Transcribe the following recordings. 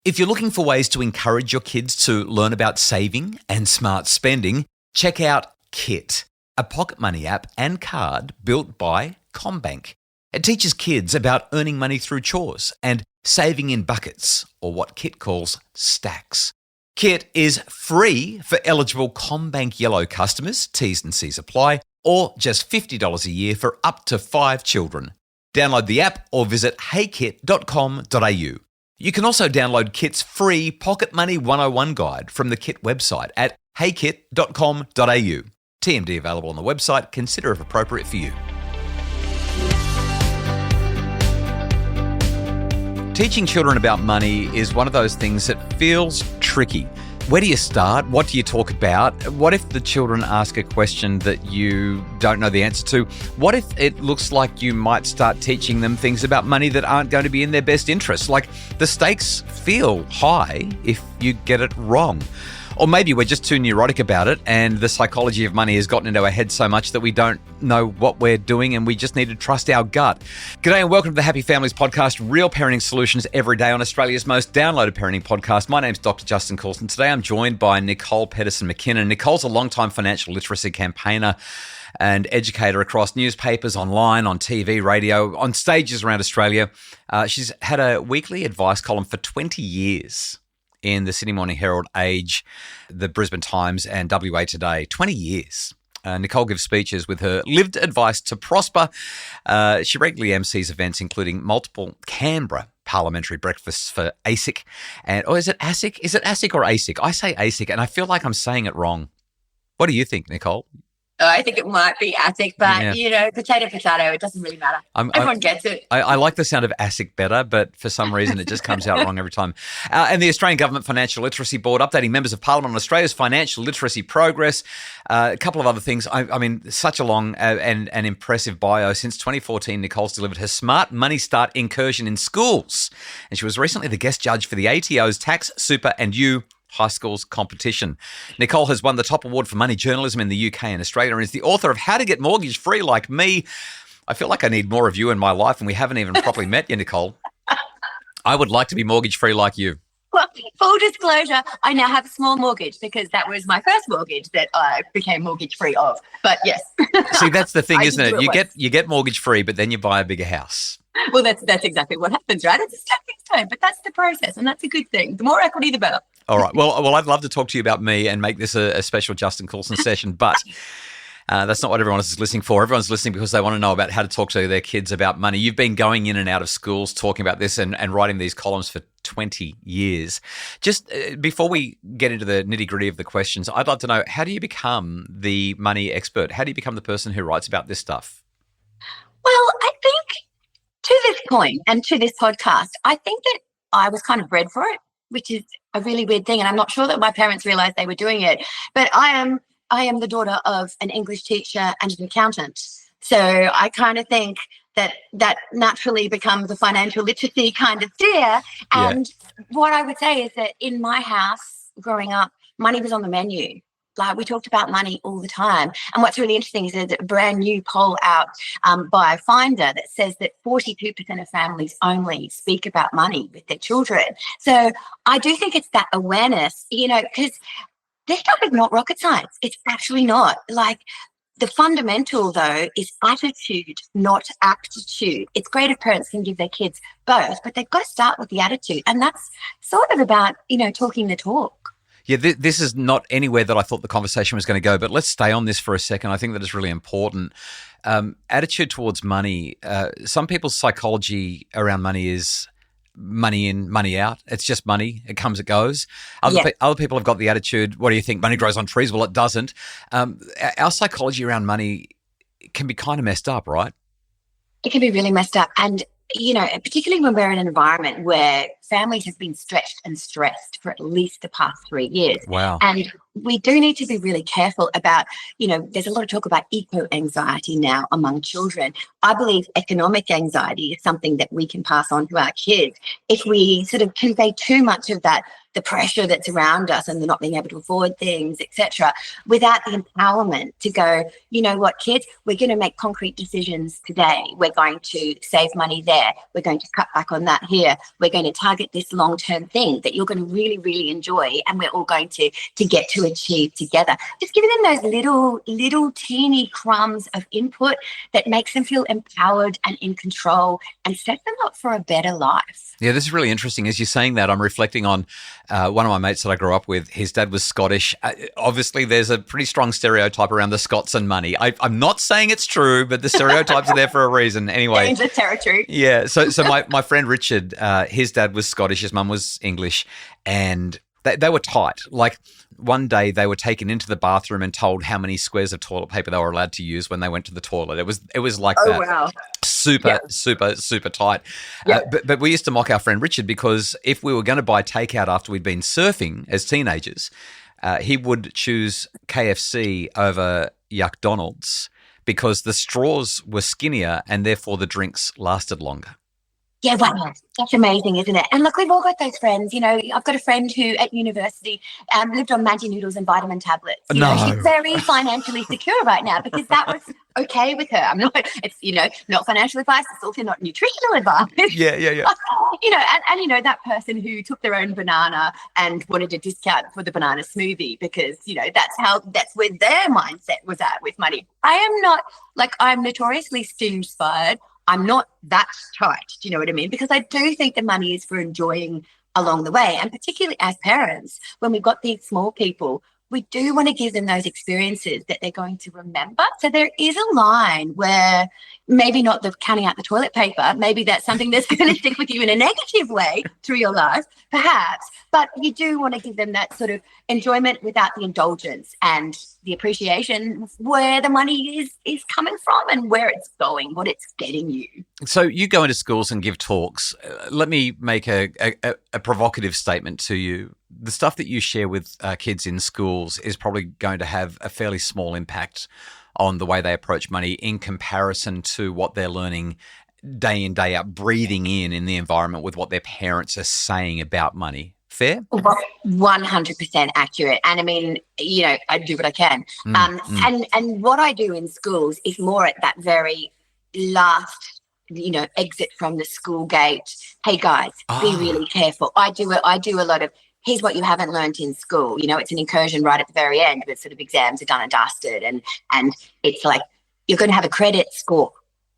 If you're looking for ways to encourage your kids to learn about saving and smart spending, check out Kit, a pocket money app and card built by CommBank. It teaches kids about earning money through chores and saving in buckets, or what Kit calls stacks. Kit is free for eligible CommBank Yellow customers, T's and C's apply, or just $50 a year for up to 5 children. Download the app or visit heykit.com.au. You can also download Kit's free Pocket Money 101 guide from the Kit website at heykit.com.au. TMD available on the website. Consider if appropriate for you. Teaching children about money is one of those things that feels tricky. Where do you start? What do you talk about? What if the children ask a question that you don't know the answer to? What if it looks like you might start teaching them things about money that aren't going to be in their best interest? Like, the stakes feel high if you get it wrong. Or maybe we're just too neurotic about it and the psychology of money has gotten into our heads so much that we don't know what we're doing and we just need to trust our gut. G'day and welcome to the Happy Families Podcast, real parenting solutions every day on Australia's most downloaded parenting podcast. My name's Dr. Justin Coulson. Today I'm joined by Nicole Pedersen-McKinnon. Nicole's a long-time financial literacy campaigner and educator across newspapers, online, on TV, radio, on stages around Australia. She's had a weekly advice column for 20 years. In the Sydney Morning Herald, Age, the Brisbane Times and WA Today. 20 years. Nicole gives speeches with her lived advice to prosper. She regularly MCs events, including multiple Canberra parliamentary breakfasts for ASIC. Is it ASIC? Is it ASIC or ASIC? I say ASIC and I feel like I'm saying it wrong. What do you think, Nicole? I think it might be ASIC, but, potato, it doesn't really matter. Everyone gets it. I like the sound of ASIC better, but for some reason it just comes out wrong every time. And the Australian Government Financial Literacy Board updating members of Parliament on Australia's financial literacy progress. A couple of other things. I mean, such a long and impressive bio. Since 2014, Nicole's delivered her Smart Money Start incursion in schools. And she was recently the guest judge for the ATO's Tax, Super and U High Schools competition. Nicole has won the top award for money journalism in the UK and Australia and is the author of How to Get Mortgage Free Like Me. I feel like I need more of you in my life and we haven't even properly met you, Nicole. I would like to be mortgage free like you. Well, full disclosure, I now have a small mortgage because that was my first mortgage that I became mortgage free of. But yes. See, that's the thing, isn't it? You get mortgage free, but then you buy a bigger house. Well, that's exactly what happens, right? It's a stepping stone, but that's the process and that's a good thing. The more equity, the better. All right. Well, I'd love to talk to you about me and make this a special Justin Coulson session, but that's not what everyone else is listening for. Everyone's listening because they want to know about how to talk to their kids about money. You've been going in and out of schools talking about this and writing these columns for 20 years. Just before we get into the nitty-gritty of the questions, I'd like to know, how do you become the money expert? How do you become the person who writes about this stuff? Well, I think to this point and to this podcast, I think that I was kind of bred for it, which is a really weird thing. And I'm not sure that my parents realized they were doing it. But I am the daughter of an English teacher and an accountant. So I kind of think that naturally becomes a financial literacy kind of steer. And what I would say is that in my house growing up, money was on the menu. Like, we talked about money all the time. And what's really interesting is there's a brand new poll out by Finder that says that 42% of families only speak about money with their children. So I do think it's that awareness, because this stuff is not rocket science. It's actually not. Like, the fundamental, though, is attitude, not aptitude. It's great if parents can give their kids both, but they've got to start with the attitude. And that's sort of about, talking the talk. Yeah, this is not anywhere that I thought the conversation was going to go, but let's stay on this for a second. I think that is really important. Attitude towards money. Some people's psychology around money is money in, money out. It's just money. It comes, it goes. Other people have got the attitude, what do you think? Money grows on trees? Well, it doesn't. Our psychology around money can be kind of messed up, right? It can be really messed up. And particularly when we're in an environment where families have been stretched and stressed for at least the past 3 years. Wow. And we do need to be really careful about, there's a lot of talk about eco-anxiety now among children. I believe economic anxiety is something that we can pass on to our kids. If we sort of convey too much of that, the pressure that's around us and the not being able to afford things, etc., without the empowerment to go, you know what, kids, we're going to make concrete decisions today. We're going to save money there. We're going to cut back on that here. We're going to target target this long-term thing that you're going to really, really enjoy, and we're all going to get to achieve together. Just giving them those little teeny crumbs of input that makes them feel empowered and in control and set them up for a better life. Yeah, this is really interesting. As you're saying that, I'm reflecting on one of my mates that I grew up with. His dad was Scottish. Obviously, there's a pretty strong stereotype around the Scots and money. I'm not saying it's true, but the stereotypes are there for a reason. Anyway, the territory. Yeah. So my friend Richard, his dad was Scottish, his mum was English, and they were tight. Like one day they were taken into the bathroom and told how many squares of toilet paper they were allowed to use when they went to the toilet. It was like that. Wow. Super tight. Yep. But we used to mock our friend Richard because if we were going to buy takeout after we'd been surfing as teenagers, he would choose KFC over Yuck-Donald's because the straws were skinnier and therefore the drinks lasted longer. Yeah, wow. That's amazing, isn't it? And look, we've all got those friends. You know, I've got a friend who at university lived on Maggi noodles and vitamin tablets. You know, she's very financially secure right now because that was okay with her. I'm not, it's, you know, not financial advice. It's also not nutritional advice. Yeah. You know, and you know, that person who took their own banana and wanted a discount for the banana smoothie because, you know, that's where their mindset was at with money. I am not, like, I'm notoriously stingy-inspired. I'm not that tight. Do you know what I mean? Because I do think the money is for enjoying along the way. And particularly as parents, when we've got these small people, we do want to give them those experiences that they're going to remember. So there is a line where maybe not the counting out the toilet paper, maybe that's something that's going to stick with you in a negative way through your life, perhaps. But you do want to give them that sort of enjoyment without the indulgence and the appreciation of where the money is coming from and where it's going, what it's getting you. So you go into schools and give talks. Let me make a provocative statement to you. The stuff that you share with kids in schools is probably going to have a fairly small impact on the way they approach money in comparison to what they're learning day in, day out, breathing in the environment with what their parents are saying about money. Fair? 100% accurate. And I mean, you know, I do what I can. And what I do in schools is more at that very last, you know, exit from the school gate. Hey guys, be really careful. I do a lot of, here's what you haven't learned in school. You know, it's an incursion right at the very end where sort of exams are done and dusted. And it's like, you're going to have a credit score,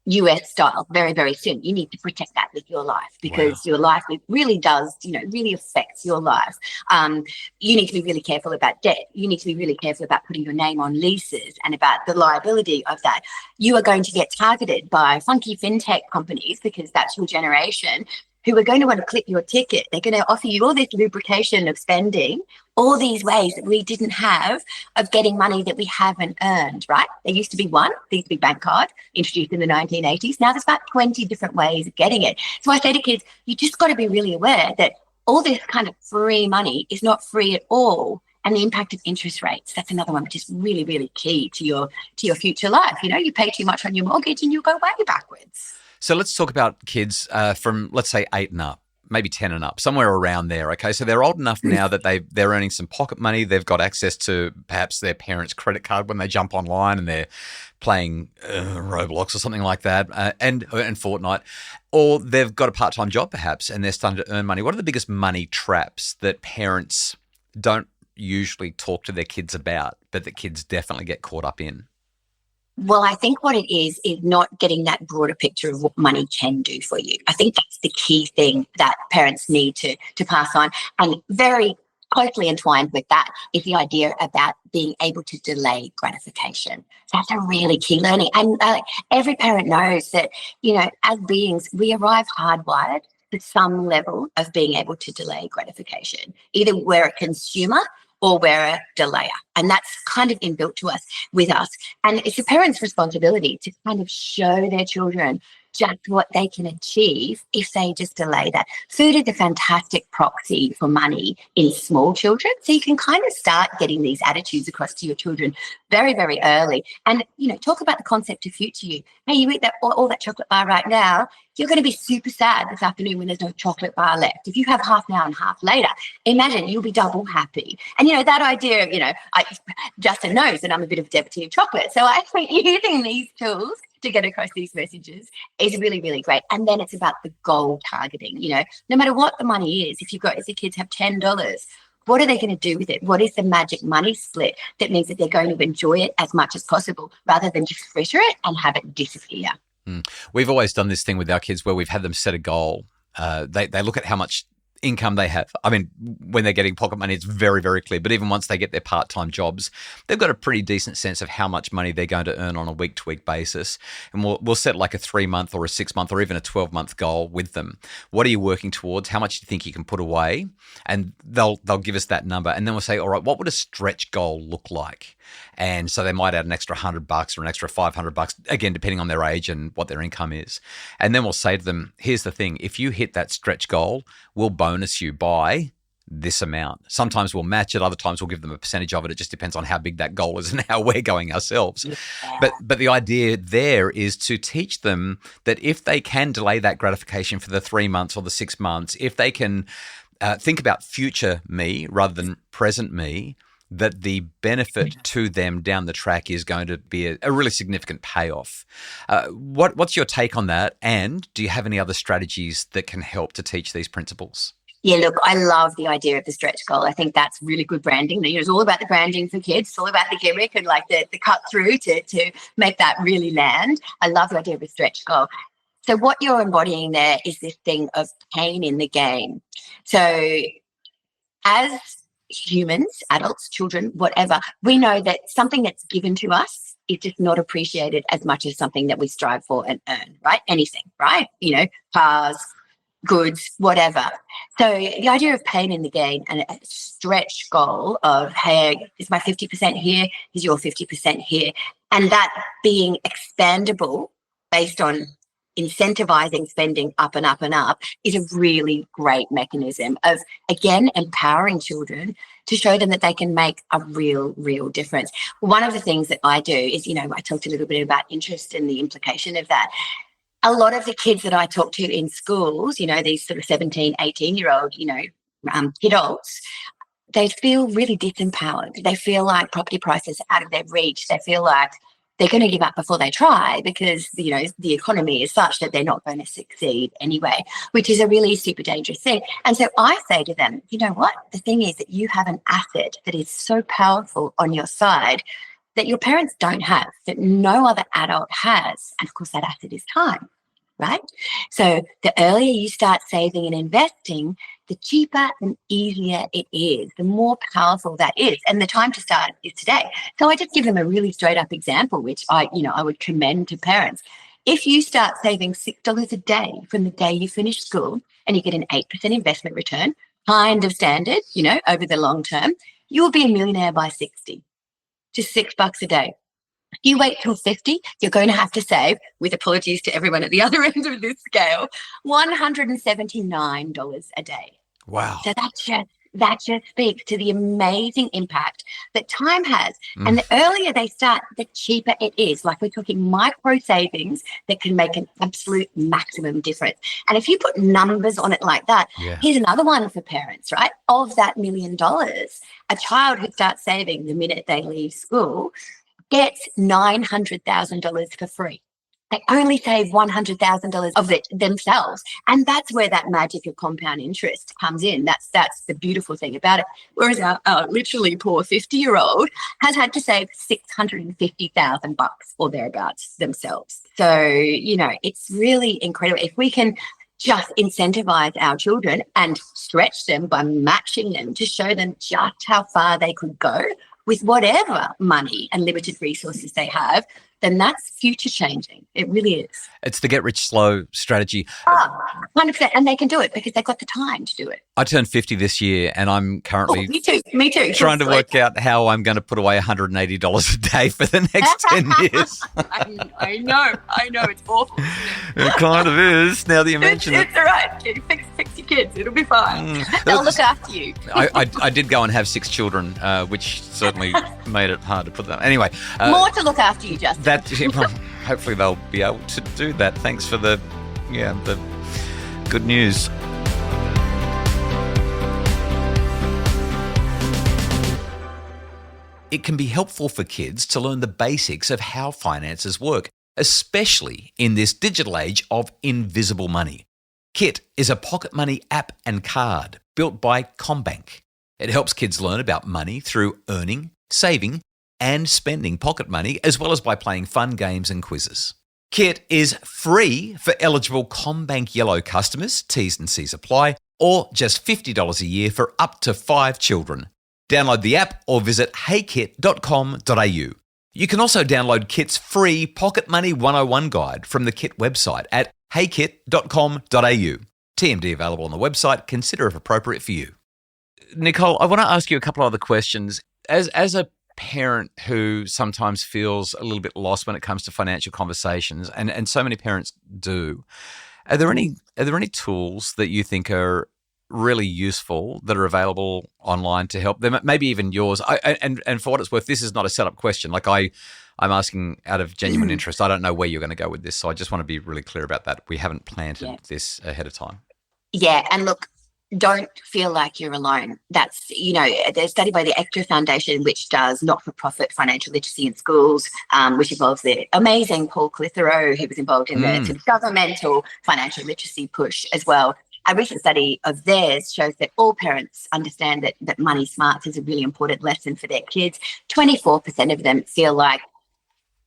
US style, very, very soon. You need to protect that with your life because your life, it really does, you know, really affects your life. You need to be really careful about debt. You need to be really careful about putting your name on leases and about the liability of that. You are going to get targeted by funky fintech companies because that's your generation, who are going to want to clip your ticket. They're going to offer you all this lubrication of spending, all these ways that we didn't have of getting money that we haven't earned, right? There used to be one, there used to be bank card, introduced in the 1980s. Now there's about 20 different ways of getting it. So I say to kids, you just got to be really aware that all this kind of free money is not free at all. And the impact of interest rates, that's another one which is really, really key to your future life. You know, you pay too much on your mortgage and you go way backwards. So let's talk about kids from, let's say, 8 and up, maybe 10 and up, somewhere around there, okay? So they're old enough now that they're earning some pocket money. They've got access to perhaps their parents' credit card when they jump online and they're playing Roblox or something like that and Fortnite. Or they've got a part-time job perhaps and they're starting to earn money. What are the biggest money traps that parents don't usually talk to their kids about, but that kids definitely get caught up in? Well, I think what it is not getting that broader picture of what money can do for you. I think that's the key thing that parents need to pass on. And very closely entwined with that is the idea about being able to delay gratification. So that's a really key learning. And every parent knows that, you know, as beings, we arrive hardwired to some level of being able to delay gratification. Either we're a consumer or we're a delayer. And that's kind of inbuilt to us, with us. And it's a parent's responsibility to kind of show their children just what they can achieve if they just delay that. Food is a fantastic proxy for money in small children. So you can kind of start getting these attitudes across to your children very, very early. And, you know, talk about the concept of future you. Hey, you eat that all that chocolate bar right now, you're going to be super sad this afternoon when there's no chocolate bar left. If you have half now and half later, imagine you'll be double happy. And, you know, that idea of, you know, Justin knows that I'm a bit of a devotee of chocolate. So I think using these tools to get across these messages is really, really great. And then it's about the goal targeting. No matter what the money is, if your kids have $10, what are they going to do with it? What is the magic money split that means that they're going to enjoy it as much as possible rather than just fritter it and have it disappear? We've always done this thing with our kids where we've had them set a goal. They look at how much income they have. I mean, when they're getting pocket money, it's very, very clear. But even once they get their part-time jobs, they've got a pretty decent sense of how much money they're going to earn on a week-to-week basis. And we'll set like a 3-month or a 6-month or even a 12-month goal with them. What are you working towards? How much do you think you can put away? And they'll give us that number. And then we'll say, all right, what would a stretch goal look like? And so they might add an extra $100 or an extra $500, again, depending on their age and what their income is. And then we'll say to them, here's the thing. If you hit that stretch goal, we'll bonus you by this amount. Sometimes we'll match it. Other times we'll give them a percentage of it. It just depends on how big that goal is and how we're going ourselves. Yeah. But the idea there is to teach them that if they can delay that gratification for the 3 months or the 6 months, if they can think about future me rather than present me, that the benefit to them down the track is going to be a really significant payoff. What's your take on that? And do you have any other strategies that can help to teach these principles? Yeah, look, I love the idea of the stretch goal. I think that's really good branding. It's all about the branding for kids. It's all about the gimmick and like the cut through to make that really land. I love the idea of a stretch goal. So what you're embodying there is this thing of pain in the game. So as humans, adults, children, whatever, we know that something that's given to us is just not appreciated as much as something that we strive for and earn, right? Anything, right? Cars, goods, whatever. So the idea of pain in the game and a stretch goal of, hey, is my 50% here? Is your 50% here? And that being expandable based on incentivizing spending up and up and up is a really great mechanism of, again, empowering children to show them that they can make a real difference. One of the things that I do is, I talked a little bit about interest and the implication of that. A lot of the kids that I talk to in schools, these sort of 17, 18-year-old, kidults, they feel really disempowered. They feel like property prices are out of their reach. They feel like they're going to give up before they try because, the economy is such that they're not going to succeed anyway, which is a really super dangerous thing. And so I say to them, you know what? The thing is that you have an asset that is so powerful on your side that your parents don't have, that no other adult has. And of course, that asset is time, right? So the earlier you start saving and investing, the cheaper and easier it is, the more powerful that is. And the time to start is today. So I just give them a really straight up example, which I would commend to parents. If you start saving $6 a day from the day you finish school and you get an 8% investment return, kind of standard, over the long term, you will be a millionaire by 60, just $6 a day. If you wait till 50, you're going to have to save, with apologies to everyone at the other end of this scale, $179 a day. Wow. So that just speaks to the amazing impact that time has. And the earlier they start, the cheaper it is. Like, we're talking micro savings that can make an absolute maximum difference. And if you put numbers on it like that, here's another one for parents, right? Of that $1 million, a child who starts saving the minute they leave school gets $900,000 for free. They only save $100,000 of it themselves. And that's where that magic of compound interest comes in. That's the beautiful thing about it. Whereas our literally poor 50-year-old has had to save $650,000 or thereabouts themselves. So, it's really incredible. If we can just incentivize our children and stretch them by matching them to show them just how far they could go with whatever money and limited resources they have, then that's future changing. It really is. It's the get rich slow strategy. 100%. And they can do it because they've got the time to do it. I turned 50 this year and I'm currently me too. Trying to work out how I'm going to put away $180 a day for the next 10 years. I know. It's awful. It kind of is, now that you mention it. It's all right. Fix your kids. It'll be fine. They'll look after you. I did go and have 6 children, which certainly made it hard to put that. Anyway. More to look after you, Justin. Hopefully they'll be able to do that. Thanks for the good news. It can be helpful for kids to learn the basics of how finances work, especially in this digital age of invisible money. Kit is a pocket money app and card built by CommBank. It helps kids learn about money through earning, saving, and spending pocket money, as well as by playing fun games and quizzes. Kit is free for eligible CommBank Yellow customers, T's and C's apply, or just $50 a year for up to 5 children. Download the app or visit heykit.com.au. You can also download Kit's free Pocket Money 101 guide from the Kit website at heykit.com.au. TMD available on the website. Consider if appropriate for you. Nicole, I want to ask you a couple of other questions. As a parent who sometimes feels a little bit lost when it comes to financial conversations, and so many parents do, are there any tools that you think are really useful that are available online to help them? Maybe even yours. And for what it's worth, this is not a setup question. Like I'm asking out of genuine interest. I don't know where you're going to go with this, so I just want to be really clear about that. We haven't planted this ahead of time. Yeah, and look, don't feel like you're alone. That's, there's a study by the Extra Foundation, which does not-for-profit financial literacy in schools, which involves the amazing Paul Clitheroe, who was involved in the sort of governmental financial literacy push as well. A recent study of theirs shows that all parents understand that money smarts is a really important lesson for their kids. 24% of them feel like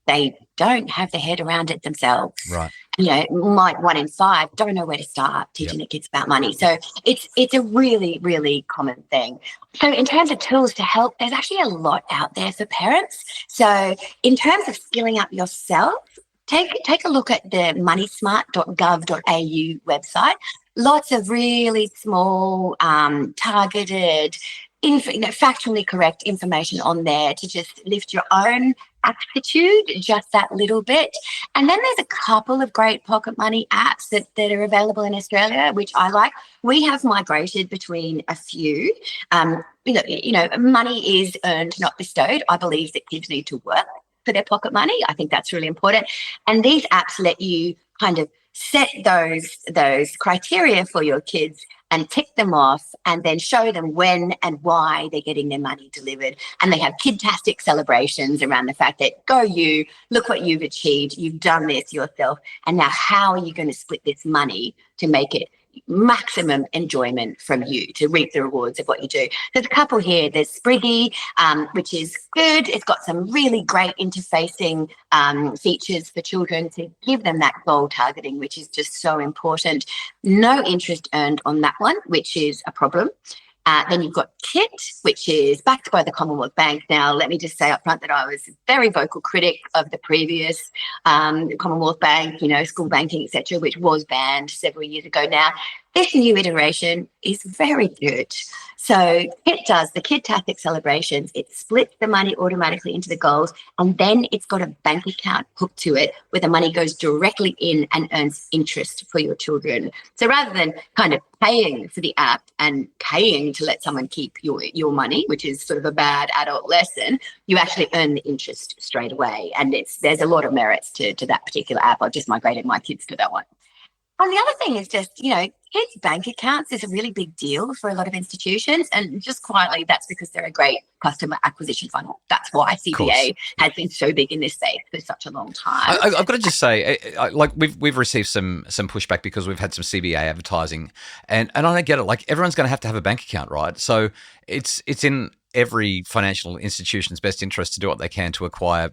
they don't have their head around it themselves. Right. Like 1 in 5 don't know where to start teaching their kids about money. So it's a really, really common thing. So in terms of tools to help, there's actually a lot out there for parents. So in terms of skilling up yourself, take a look at the moneysmart.gov.au website. Lots of really small, targeted, factually correct information on there to just lift your own aptitude just that little bit. And then there's a couple of great pocket money apps that are available in Australia, which I like. We have migrated between a few. Money is earned, not bestowed. I believe that kids need to work for their pocket money. I think that's really important. And these apps let you kind of set those criteria for your kids and tick them off, and then show them when and why they're getting their money delivered. And they have kid-tastic celebrations around the fact that, go you, look what you've achieved, you've done this yourself, and now how are you going to split this money to make it maximum enjoyment from you, to reap the rewards of what you do. There's a couple here. There's Spriggy, which is good. It's got some really great interfacing features for children to give them that goal targeting, which is just so important. No interest earned on that one, which is a problem. Then you've got Kit, which is backed by the Commonwealth Bank. Now, let me just say up front that I was a very vocal critic of the previous Commonwealth Bank, school banking, etc., which was banned several years ago now. This new iteration is very good. So Kit does the kid-tastic celebrations. It splits the money automatically into the goals, and then it's got a bank account hooked to it where the money goes directly in and earns interest for your children. So rather than kind of paying for the app and paying to let someone keep your money, which is sort of a bad adult lesson, you actually earn the interest straight away. And there's a lot of merits to that particular app. I've just migrated my kids to that one. And the other thing is just, kids' bank accounts is a really big deal for a lot of institutions. And just quietly, that's because they're a great customer acquisition funnel. That's why CBA has been so big in this space for such a long time. I've got to just say, we've received some pushback because we've had some CBA advertising. And I don't get it. Like, everyone's going to have a bank account, right? So it's in every financial institution's best interest to do what they can to acquire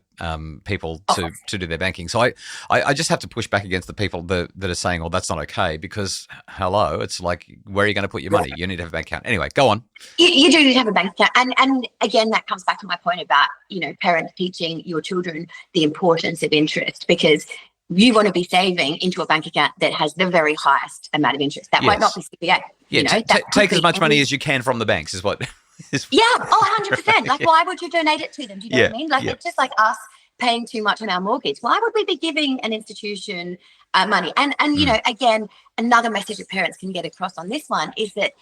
people to do their banking. So I just have to push back against the people that are saying, "Oh, that's not okay," because hello, it's like, where are you going to put your money? You need to have a bank account. Anyway, go on. You do need to have a bank account, and again, that comes back to my point about parents teaching your children the importance of interest, because you want to be saving into a bank account that has the very highest amount of interest. That might not be CBA. Yeah, take as much money as you can from the banks is what. 100%. Like, why would you donate it to them? Do you know what I mean? Like, it's just like us paying too much on our mortgage. Why would we be giving an institution money? And again, another message that parents can get across on this one is that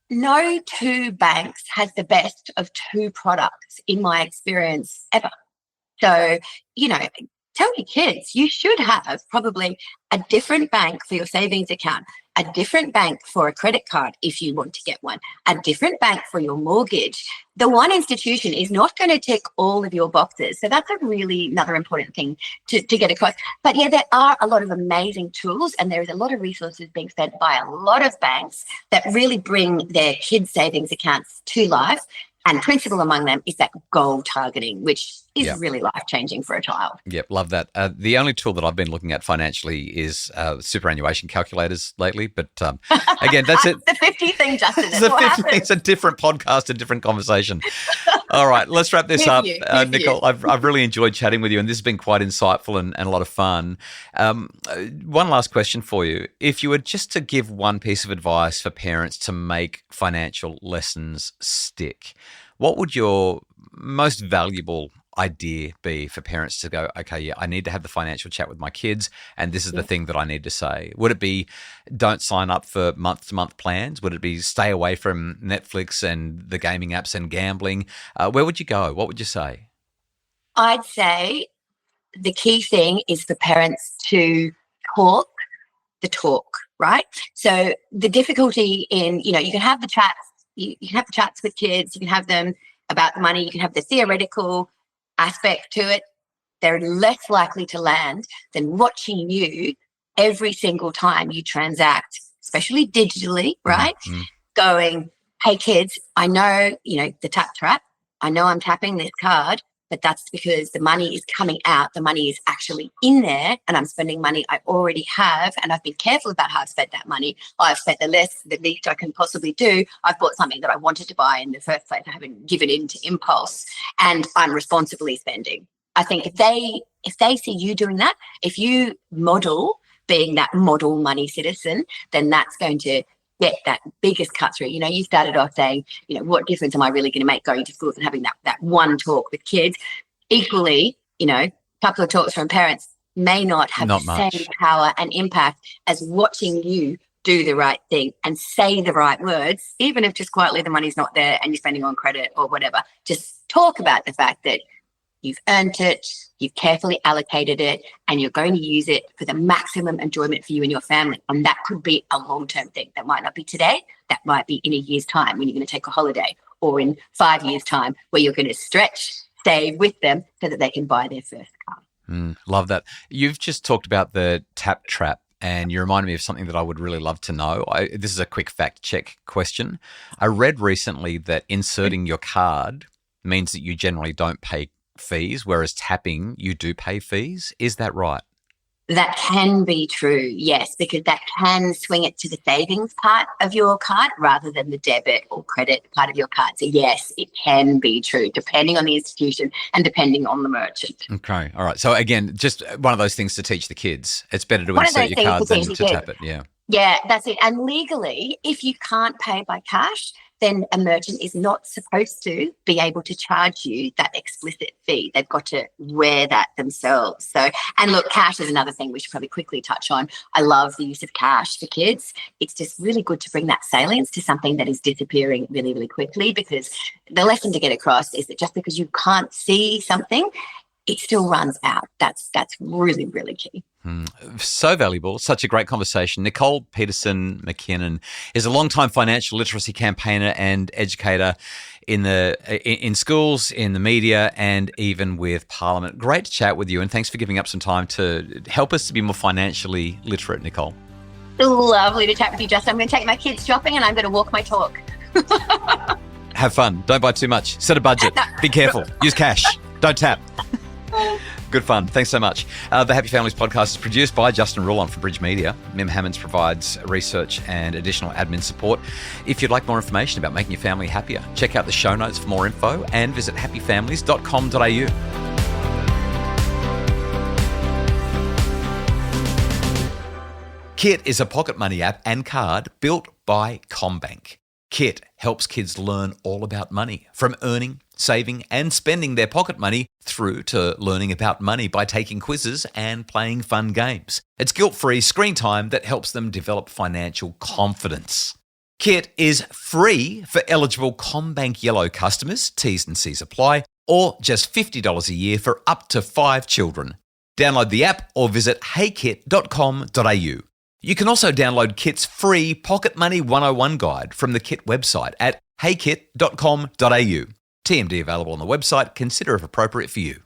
no two banks has the best of two products, in my experience, ever. So, tell your kids you should have probably a different bank for your savings account. a different bank for a credit card if you want to get one, a different bank for your mortgage. The one institution is not going to tick all of your boxes. So that's another important thing to get across. But yeah, there are a lot of amazing tools, and there is a lot of resources being spent by a lot of banks that really bring their kids' savings accounts to life. And principal among them is that goal targeting, which is really life-changing for a child. Yep, love that. The only tool that I've been looking at financially is superannuation calculators lately. But again, that's it. The 50 thing, Justin. It's a different podcast, a different conversation. All right, let's wrap this up. Nicole, I've really enjoyed chatting with you, and this has been quite insightful and a lot of fun. One last question for you. If you were just to give one piece of advice for parents to make financial lessons stick, what would your most valuable idea be for parents to go, okay, yeah, I need to have the financial chat with my kids, and this is the thing that I need to say? Would it be don't sign up for month-to-month plans? Would it be stay away from Netflix and the gaming apps and gambling? Where would you go? What would you say? I'd say the key thing is for parents to talk the talk, right? So the difficulty in, you can have the chats, you can have the chats with kids, you can have them about the money, you can have the theoretical aspect to it. They're less likely to land than watching you every single time you transact, especially digitally, right? Mm-hmm. Going, hey kids, I know, the tap trap. I know I'm tapping this card, but that's because the money is coming out. The money is actually in there, and I'm spending money I already have, and I've been careful about how I've spent that money. I've spent the least I can possibly do. I've bought something that I wanted to buy in the first place. I haven't given in to impulse, and I'm responsibly spending. I think if they see you doing that, if you model being that model money citizen, then that's going to get that biggest cut through. You started off saying, what difference am I really going to make going to schools and having that one talk with kids? Equally, a couple of talks from parents may not have same power and impact as watching you do the right thing and say the right words, even if just quietly the money's not there and you're spending on credit or whatever. Just talk about the fact that you've earned it, you've carefully allocated it, and you're going to use it for the maximum enjoyment for you and your family. And that could be a long-term thing. That might not be today. That might be in a year's time when you're going to take a holiday, or in 5 years' time where you're going to stretch, save with them so that they can buy their first car. Love that. You've just talked about the tap trap, and you reminded me of something that I would really love to know. This is a quick fact check question. I read recently that inserting your card means that you generally don't pay fees, whereas tapping, you do pay fees. Is that right? That can be true, yes, because that can swing it to the savings part of your card rather than the debit or credit part of your card. So yes, it can be true, depending on the institution and depending on the merchant. Okay, all right. So again, just one of those things to teach the kids. It's better to insert your cards than to tap it. Yeah. Yeah, that's it. And legally, if you can't pay by cash, then a merchant is not supposed to be able to charge you that explicit fee. They've got to wear that themselves. So, and look, cash is another thing we should probably quickly touch on. I love the use of cash for kids. It's just really good to bring that salience to something that is disappearing really, really quickly, because the lesson to get across is that just because you can't see something, it still runs out. That's really, really key. So valuable. Such a great conversation. Nicole Pedersen-McKinnon is a longtime financial literacy campaigner and educator in schools, in the media, and even with Parliament. Great to chat with you, and thanks for giving up some time to help us to be more financially literate, Nicole. Lovely to chat with you, Justin. I'm going to take my kids shopping and I'm going to walk my talk. Have fun. Don't buy too much. Set a budget. Be careful. Use cash. Don't tap. Good fun. Thanks so much. The Happy Families podcast is produced by Justin Rulon for Bridge Media. Mim Hammonds provides research and additional admin support. If you'd like more information about making your family happier, check out the show notes for more info and visit happyfamilies.com.au. Kit is a pocket money app and card built by CommBank. Kit helps kids learn all about money, from earning, saving and spending their pocket money through to learning about money by taking quizzes and playing fun games. It's guilt-free screen time that helps them develop financial confidence. Kit is free for eligible CommBank Yellow customers, T's and C's apply, or just $50 a year for up to 5 children. Download the app or visit heykit.com.au. You can also download Kit's free Pocket Money 101 guide from the Kit website at heykit.com.au. TMD available on the website. Consider if appropriate for you.